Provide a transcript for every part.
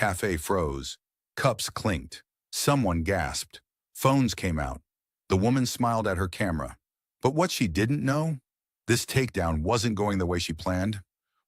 cafe froze. Cups clinked. Someone gasped. Phones came out. The woman smiled at her camera. But what she didn't know? This takedown wasn't going the way she planned.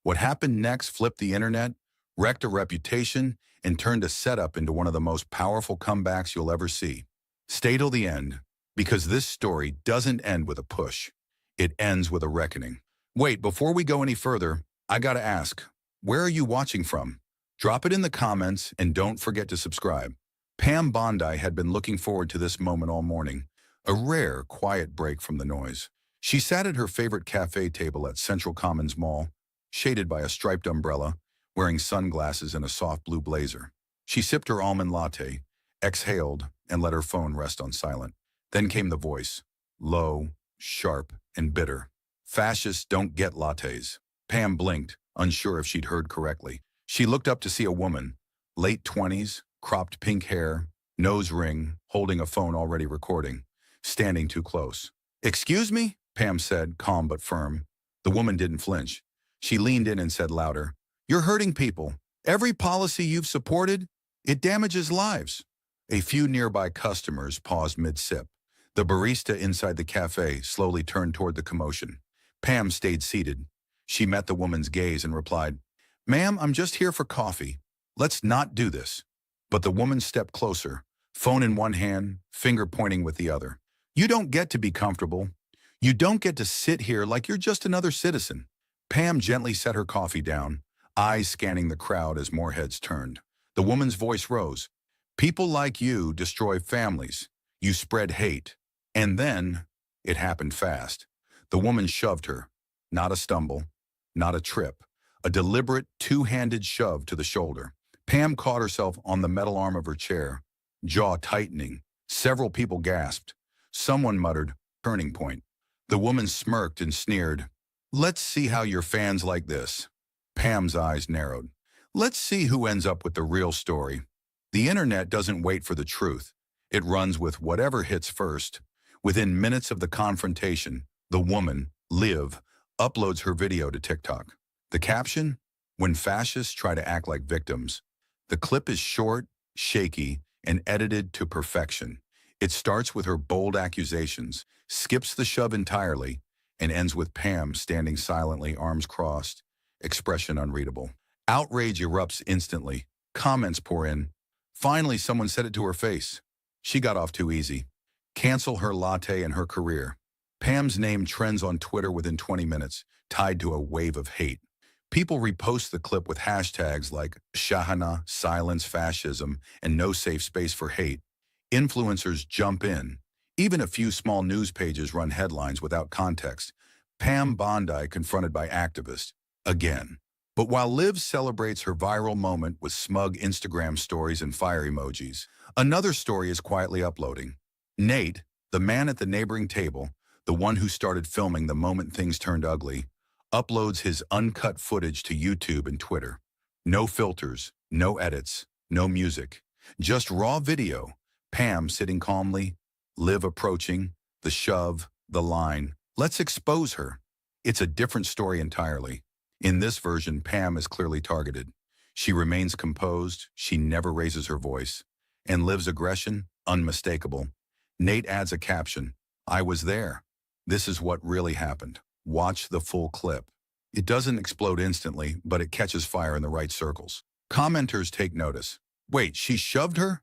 What happened next flipped the internet, wrecked a reputation, and turned a setup into one of the most powerful comebacks you'll ever see. Stay till the end, because this story doesn't end with a push. It ends with a reckoning. Wait, before we go any further, I gotta ask, where are you watching from? Drop it in the comments and don't forget to subscribe. Pam Bondi had been looking forward to this moment all morning, a rare, quiet break from the noise. She sat at her favorite cafe table at Central Commons Mall, shaded by a striped umbrella, wearing sunglasses and a soft blue blazer. She sipped her almond latte, exhaled, and let her phone rest on silent. Then came the voice, low, sharp, and bitter. Fascists don't get lattes. Pam blinked, unsure if she'd heard correctly. She looked up to see a woman, late 20s, cropped pink hair, nose ring, holding a phone already recording, standing too close. "Excuse me?" Pam said, calm but firm. The woman didn't flinch. She leaned in and said louder, "You're hurting people. Every policy you've supported, it damages lives." A few nearby customers paused mid-sip. The barista inside the cafe slowly turned toward the commotion. Pam stayed seated. She met the woman's gaze and replied, "Ma'am, I'm just here for coffee. Let's not do this." But the woman stepped closer, phone in one hand, finger pointing with the other. "You don't get to be comfortable. You don't get to sit here like you're just another citizen." Pam gently set her coffee down, eyes scanning the crowd as more heads turned. The woman's voice rose. "People like you destroy families. You spread hate." And then, it happened fast. The woman shoved her. Not a stumble, not a trip. A deliberate, two-handed shove to the shoulder. Pam caught herself on the metal arm of her chair, jaw tightening. Several people gasped. Someone muttered, "Turning point." The woman smirked and sneered. "Let's see how your fans like this." Pam's eyes narrowed. "Let's see who ends up with the real story." The internet doesn't wait for the truth. It runs with whatever hits first. Within minutes of the confrontation, the woman, Liv, uploads her video to TikTok. The caption? "When fascists try to act like victims." The clip is short, shaky, and edited to perfection. It starts with her bold accusations, skips the shove entirely, and ends with Pam standing silently, arms crossed, expression unreadable. Outrage erupts instantly. Comments pour in. Finally, someone said it to her face. She got off too easy. Cancel her latte and her career. Pam's name trends on Twitter within 20 minutes, tied to a wave of hate. People repost the clip with hashtags like Shahana, silence fascism, and no safe space for hate. Influencers jump in. Even a few small news pages run headlines without context. Pam Bondi confronted by activists. Again. But while Liv celebrates her viral moment with smug Instagram stories and fire emojis, another story is quietly uploading. Nate, the man at the neighboring table, the one who started filming the moment things turned ugly, uploads his uncut footage to YouTube and Twitter. No filters, no edits, no music. Just raw video. Pam sitting calmly, Liv approaching, the shove, the line. Let's expose her. It's a different story entirely. In this version, Pam is clearly targeted. She remains composed, she never raises her voice. And Liv's aggression, unmistakable. Nate adds a caption, "I was there. This is what really happened. Watch the full clip." It doesn't explode instantly, but it catches fire in the right circles. Commenters take notice. "Wait, she shoved her?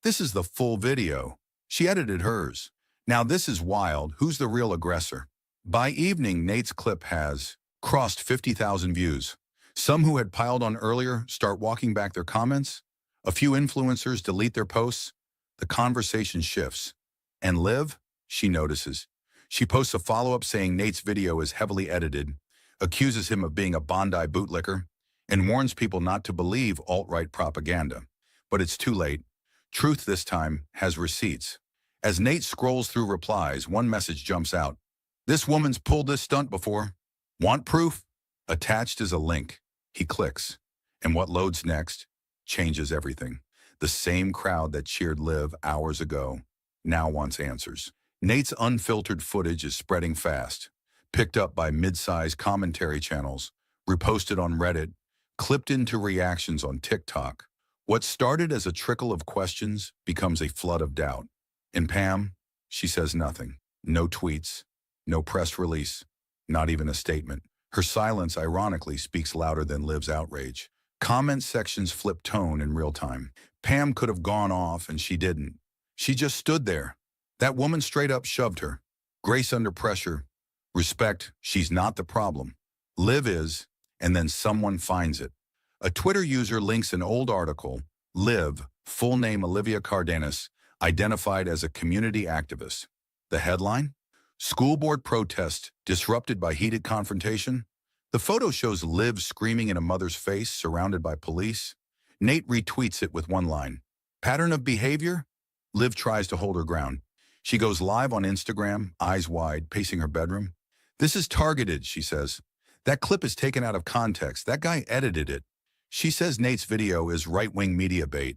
This is the full video. She edited hers. Now this is wild. Who's the real aggressor?" By evening, Nate's clip has crossed 50,000 views. Some who had piled on earlier start walking back their comments. A few influencers delete their posts. The conversation shifts. And Liv? She notices. She posts a follow-up saying Nate's video is heavily edited, accuses him of being a Bondi bootlicker, and warns people not to believe alt-right propaganda. But it's too late. Truth this time has receipts. As Nate scrolls through replies, one message jumps out. "This woman's pulled this stunt before. Want proof?" Attached is a link. He clicks. And what loads next changes everything. The same crowd that cheered Liv hours ago now wants answers. Nate's unfiltered footage is spreading fast, picked up by mid-sized commentary channels, reposted on Reddit, clipped into reactions on TikTok. What started as a trickle of questions becomes a flood of doubt. And Pam, she says nothing. No tweets, no press release, not even a statement. Her silence, ironically, speaks louder than Liv's outrage. Comment sections flip tone in real time. Pam could have gone off, and she didn't. She just stood there. That woman straight up shoved her. Grace under pressure. Respect, she's not the problem. Liv is, and then someone finds it. A Twitter user links an old article. Liv, full name Olivia Cardenas, identified as a community activist. The headline? School board protest disrupted by heated confrontation. The photo shows Liv screaming in a mother's face, surrounded by police. Nate retweets it with one line. Pattern of behavior? Liv tries to hold her ground. She goes live on Instagram, eyes wide, pacing her bedroom. This is targeted, she says. That clip is taken out of context. That guy edited it. She says Nate's video is right-wing media bait,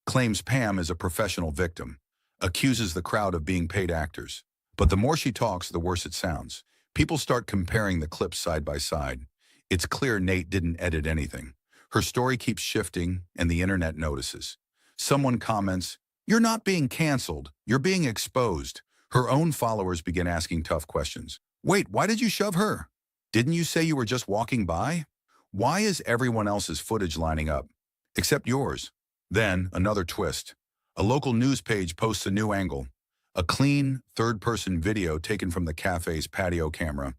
claims Pam is a professional victim, accuses the crowd of being paid actors. But the more she talks, the worse it sounds. People start comparing the clips side by side. It's clear Nate didn't edit anything. Her story keeps shifting, and the internet notices. Someone comments, "You're not being canceled, you're being exposed." Her own followers begin asking tough questions. Wait, why did you shove her? Didn't you say you were just walking by? Why is everyone else's footage lining up? Except yours. Then, another twist. A local news page posts a new angle. A clean, third-person video taken from the cafe's patio camera.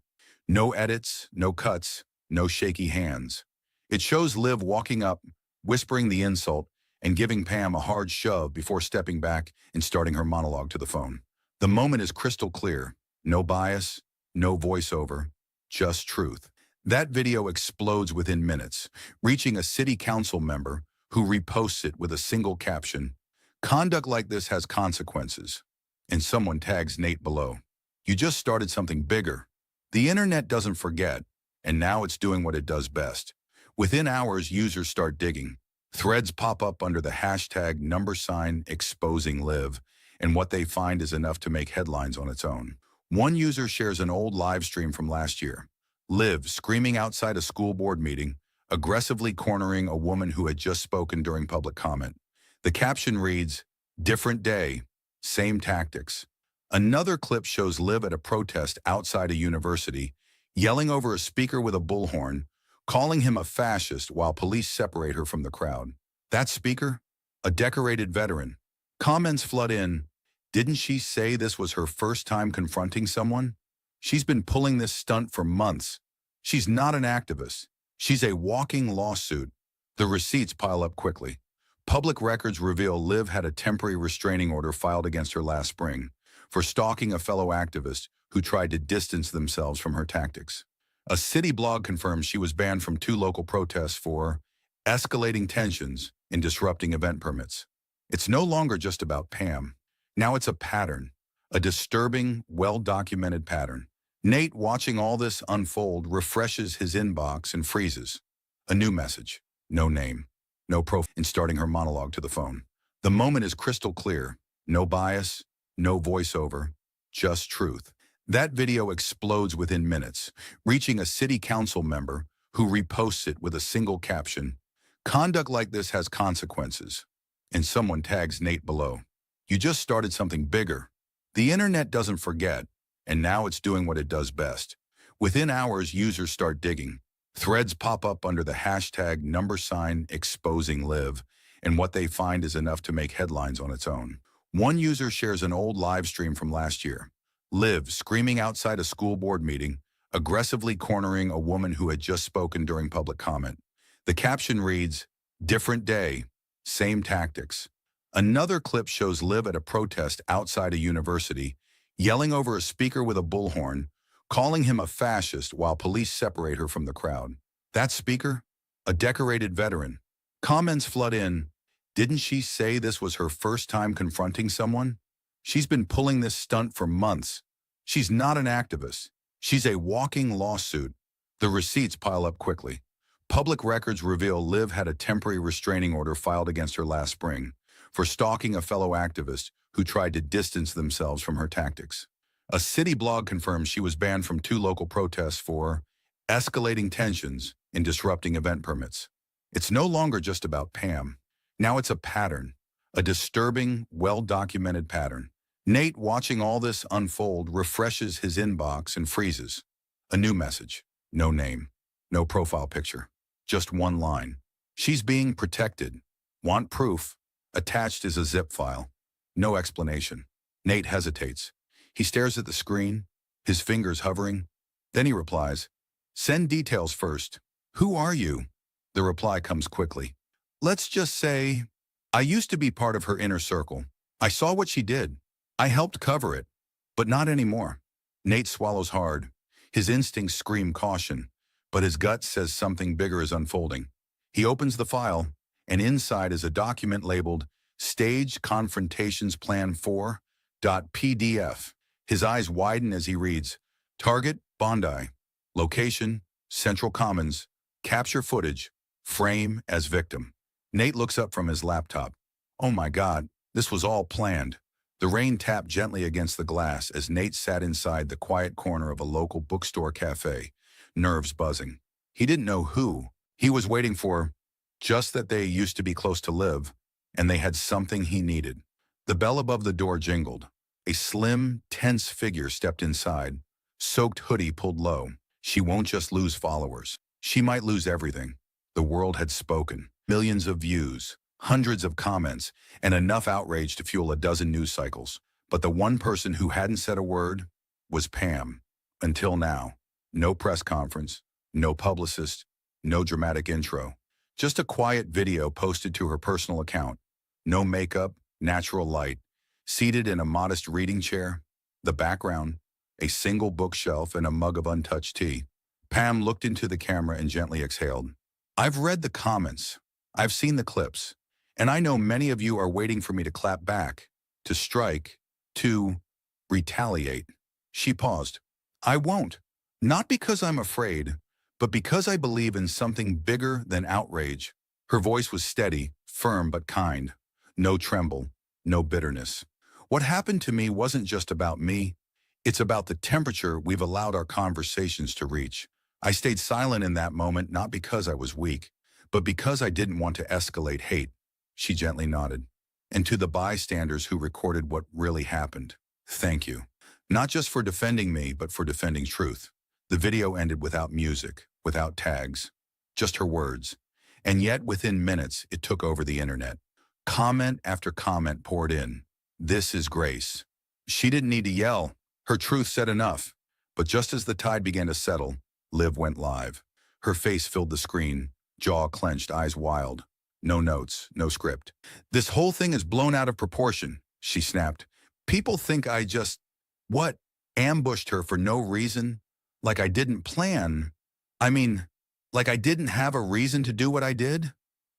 No edits, no cuts, no shaky hands. It shows Liv walking up, whispering the insult, and giving Pam a hard shove before stepping back and starting her monologue to the phone. The moment is crystal clear. No bias, no voiceover, just truth. That video explodes within minutes, reaching a city council member who reposts it with a single caption. Conduct like this has consequences. And someone tags Nate below. You just started something bigger. The internet doesn't forget, and now it's doing what it does best. Within hours, users start digging. Threads pop up under the hashtag #exposing Liv, and what they find is enough to make headlines on its own. One user shares an old live stream from last year. Liv screaming outside a school board meeting, aggressively cornering a woman who had just spoken during public comment. The caption reads, "Different day, same tactics." Another clip shows Liv at a protest outside a university, yelling over a speaker with a bullhorn, calling him a fascist while police separate her from the crowd. That speaker? A decorated veteran. Comments flood in. Didn't she say this was her first time confronting someone? She's been pulling this stunt for months. She's not an activist. She's a walking lawsuit. The receipts pile up quickly. Public records reveal Liv had a temporary restraining order filed against her last spring for stalking a fellow activist who tried to distance themselves from her tactics. A city blog confirms she was banned from 2 local protests for escalating tensions and disrupting event permits. It's no longer just about Pam. Now it's a pattern, a disturbing, well-documented pattern. Nate, watching all this unfold, refreshes his inbox and freezes. A new message, no name, no profile, and starting her monologue to the phone. The moment is crystal clear. No bias, no voiceover, just truth. That video explodes within minutes, reaching a city council member who reposts it with a single caption. Conduct like this has consequences. And someone tags Nate below. You just started something bigger. The internet doesn't forget, and now it's doing what it does best. Within hours, users start digging. Threads pop up under the hashtag #exposing Liv, and what they find is enough to make headlines on its own. One user shares an old live stream from last year. Liv screaming outside a school board meeting, aggressively cornering a woman who had just spoken during public comment. The caption reads, "Different day, same tactics." Another clip shows Liv at a protest outside a university, yelling over a speaker with a bullhorn, calling him a fascist while police separate her from the crowd. That speaker? A decorated veteran. Comments flood in. Didn't she say this was her first time confronting someone? She's been pulling this stunt for months. She's not an activist. She's a walking lawsuit. The receipts pile up quickly. Public records reveal Liv had a temporary restraining order filed against her last spring for stalking a fellow activist who tried to distance themselves from her tactics. A city blog confirms she was banned from 2 local protests for escalating tensions and disrupting event permits. It's no longer just about Pam. Now it's a pattern, a disturbing, well-documented pattern. Nate, watching all this unfold, refreshes his inbox and freezes. A new message. No name. No profile picture. Just one line. She's being protected. Want proof? Attached is a zip file. No explanation. Nate hesitates. He stares at the screen, his fingers hovering. Then he replies, "Send details first. Who are you?" The reply comes quickly. "Let's just say, I used to be part of her inner circle. I saw what she did. I helped cover it, but not anymore." Nate swallows hard. His instincts scream caution, but his gut says something bigger is unfolding. He opens the file, and inside is a document labeled Stage Confrontations Plan 4.pdf. His eyes widen as he reads, "Target, Bondi. Location, Central Commons. Capture footage. Frame as victim." Nate looks up from his laptop. Oh my God, this was all planned. The rain tapped gently against the glass as Nate sat inside the quiet corner of a local bookstore cafe, nerves buzzing. He didn't know who he was waiting for, just that they used to be close to Liv, and they had something he needed. The bell above the door jingled. A slim, tense figure stepped inside, soaked hoodie pulled low. She won't just lose followers. She might lose everything. The world had spoken. Millions of views, hundreds of comments, and enough outrage to fuel a dozen news cycles. But the one person who hadn't said a word was Pam. Until now. No press conference, no publicist, no dramatic intro. Just a quiet video posted to her personal account. No makeup, natural light. Seated in a modest reading chair. The background, a single bookshelf and a mug of untouched tea. Pam looked into the camera and gently exhaled. "I've read the comments. I've seen the clips. And I know many of you are waiting for me to clap back, to strike, to retaliate." She paused. "I won't. Not because I'm afraid, but because I believe in something bigger than outrage." Her voice was steady, firm but kind. No tremble, no bitterness. "What happened to me wasn't just about me. It's about the temperature we've allowed our conversations to reach. I stayed silent in that moment not because I was weak, but because I didn't want to escalate hate." She gently nodded. "And to the bystanders who recorded what really happened, thank you. Not just for defending me, but for defending truth." The video ended without music, without tags, just her words. And yet, within minutes, it took over the internet. Comment after comment poured in. "This is grace." She didn't need to yell. Her truth said enough. But just as the tide began to settle, Liv went live. Her face filled the screen, jaw clenched, eyes wild. No notes, no script. "This whole thing is blown out of proportion," she snapped. "People think I just, what, ambushed her for no reason? Like I didn't plan. I mean, like I didn't have a reason to do what I did?"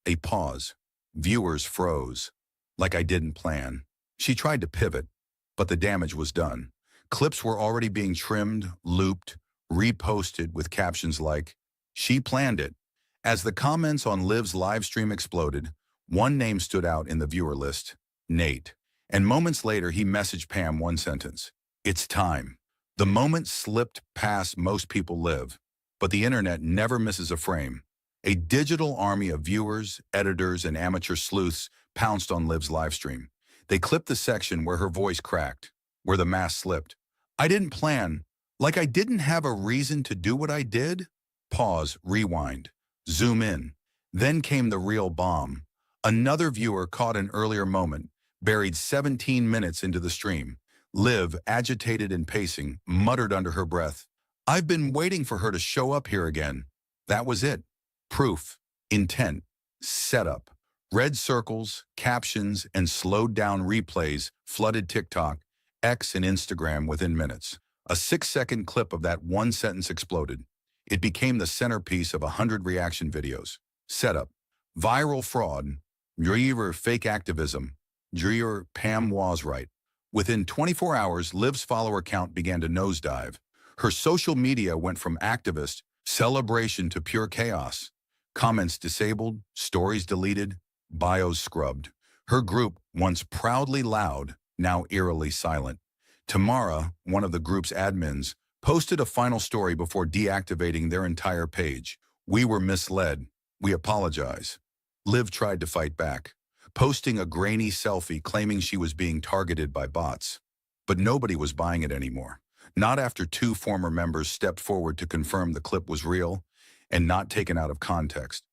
A pause. Viewers froze. "Like I didn't plan." She tried to pivot, but the damage was done. Clips were already being trimmed, looped, reposted with captions like, "She planned it." As the comments on Liv's live stream exploded, one name stood out in the viewer list, Nate. And moments later, he messaged Pam one sentence: "It's time." The moment slipped past most people Liv, but the internet never misses a frame. A digital army of viewers, editors, and amateur sleuths pounced on Liv's live stream. They clipped the section where her voice cracked, where the mask slipped. "I didn't plan. Like I didn't have a reason to do what I did?" Pause, rewind, zoom in. Then came the real bomb. Another viewer caught an earlier moment, buried 17 minutes into the stream. Liv, agitated and pacing, muttered under her breath, "I've been waiting for her to show up here again." That was it. Proof, intent, setup. Red circles, captions, and slowed-down replays flooded TikTok, X, and Instagram within minutes. A 6-second clip of that one sentence exploded. It became the centerpiece of 100 reaction videos. Setup, viral fraud, dreer fake activism, dreer Pam was right. Within 24 hours, Liv's follower count began to nosedive. Her social media went from activist celebration to pure chaos. Comments disabled, stories deleted, bios scrubbed. Her group, once proudly loud, now eerily silent. Tamara, one of the group's admins, posted a final story before deactivating their entire page. "We were misled. We apologize." Liv tried to fight back. posting a grainy selfie claiming she was being targeted by bots. But nobody was buying it anymore. Not after two former members stepped forward to confirm the clip was real and not taken out of context.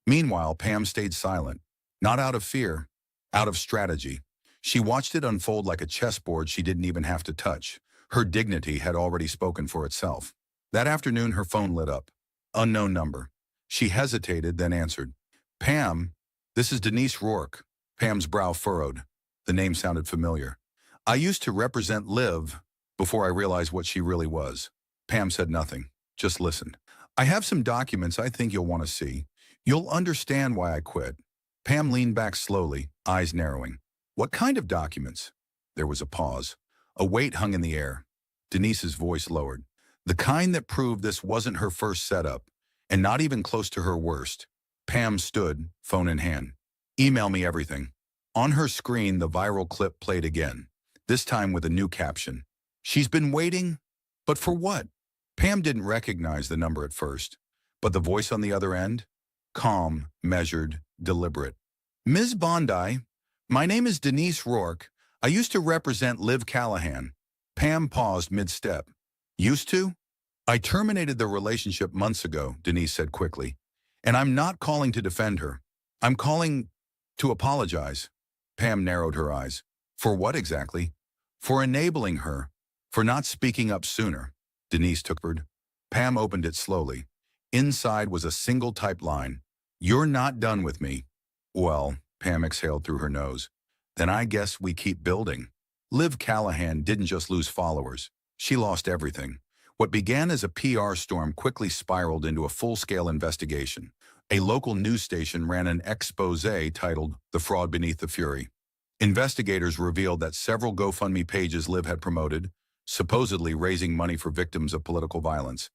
Meanwhile, Pam stayed silent, not out of fear, out of strategy. She watched it unfold like a chessboard she didn't even have to touch. Her dignity had already spoken for itself. That afternoon, her phone lit up. Unknown number. She hesitated, then answered. Pam, this is Denise Rourke. Pam's brow furrowed. The name sounded familiar. I used to represent Liv before I realized what she really was. Pam said nothing, just listened. I have some documents I think you'll want to see. You'll understand why I quit. Pam leaned back slowly, eyes narrowing. What kind of documents? There was a pause. A weight hung in the air. Denise's voice lowered. The kind that proved this wasn't her first setup, and not even close to her worst. Pam stood, phone in hand. Email me everything. On her screen, the viral clip played again, this time with a new caption. She's been waiting, but for what? Pam didn't recognize the number at first, but the voice on the other end? Calm, measured, deliberate. Ms. Bondi, my name is Denise Rourke. I used to represent Liv Callahan. Pam paused mid-step. Used to? I terminated the relationship months ago, Denise said quickly. And I'm not calling to defend her. I'm calling to apologize. Pam narrowed her eyes. For what exactly? For enabling her. For not speaking up sooner. Denise took word. Pam opened it slowly. Inside was a single typed line. You're not done with me. Well, Pam exhaled through her nose. Then I guess we keep building. Liv Callahan didn't just lose followers. She lost everything. What began as a PR storm quickly spiraled into a full-scale investigation. A local news station ran an expose titled The Fraud Beneath the Fury. Investigators revealed that several GoFundMe pages Liv had promoted, supposedly raising money for victims of political violence,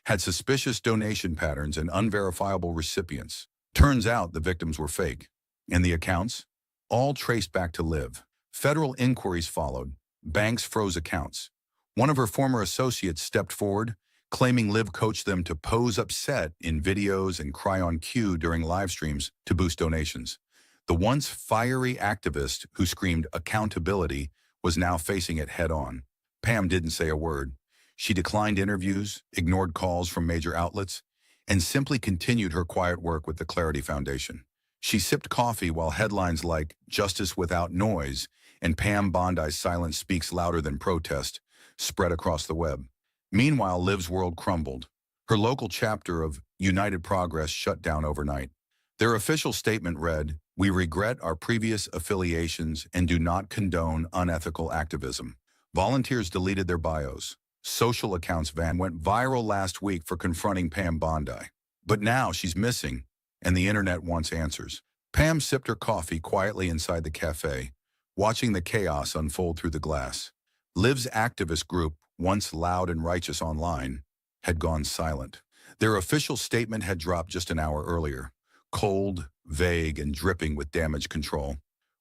had suspicious donation patterns and unverifiable recipients. Turns out the victims were fake. And the accounts? All traced back to Liv. Federal inquiries followed. Banks froze accounts. One of her former associates stepped forward, claiming Liv coached them to pose upset in videos and cry on cue during live streams to boost donations. The once fiery activist who screamed accountability was now facing it head-on. Pam didn't say a word. She declined interviews, ignored calls from major outlets, and simply continued her quiet work with the Clarity Foundation. She sipped coffee while headlines like Justice Without Noise and Pam Bondi's Silence Speaks Louder Than Protest spread across the web. Meanwhile, Liv's world crumbled. Her local chapter of United Progress shut down overnight. Their official statement read, "We regret our previous affiliations and do not condone unethical activism." Volunteers deleted their bios. Social accounts went viral last week for confronting Pam Bondi. But now she's missing, and the internet wants answers. Pam sipped her coffee quietly inside the cafe, watching the chaos unfold through the glass. Liv's activist group, once loud and righteous online, had gone silent. Their official statement had dropped just an hour earlier, cold, vague, and dripping with damage control.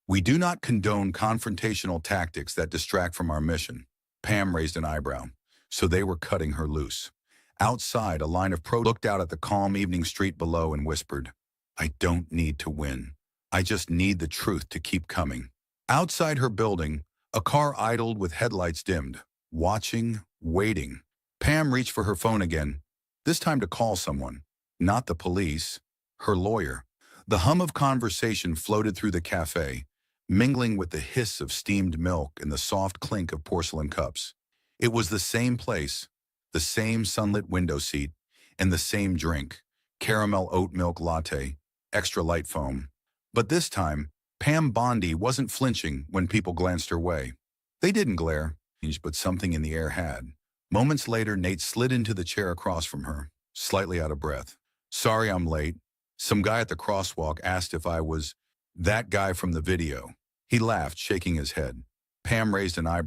We do not condone confrontational tactics that distract from our mission. Pam raised an eyebrow. So they were cutting her loose. Outside, a line of looked out at the calm evening street below and whispered, I don't need to win. I just need the truth to keep coming. Outside her building, a car idled with headlights dimmed, watching, waiting. Pam reached for her phone again, this time to call someone. Not the police, her lawyer. The hum of conversation floated through the cafe, mingling with the hiss of steamed milk and the soft clink of porcelain cups. It was the same place, the same sunlit window seat, and the same drink, caramel oat milk latte, extra light foam. But this time, Pam Bondi wasn't flinching when people glanced her way. They didn't glare, but something in the air had. Moments later, Nate slid into the chair across from her, slightly out of breath. Sorry I'm late. Some guy at the crosswalk asked if I was that guy from the video. He laughed, shaking his head. Pam raised an eyebrow.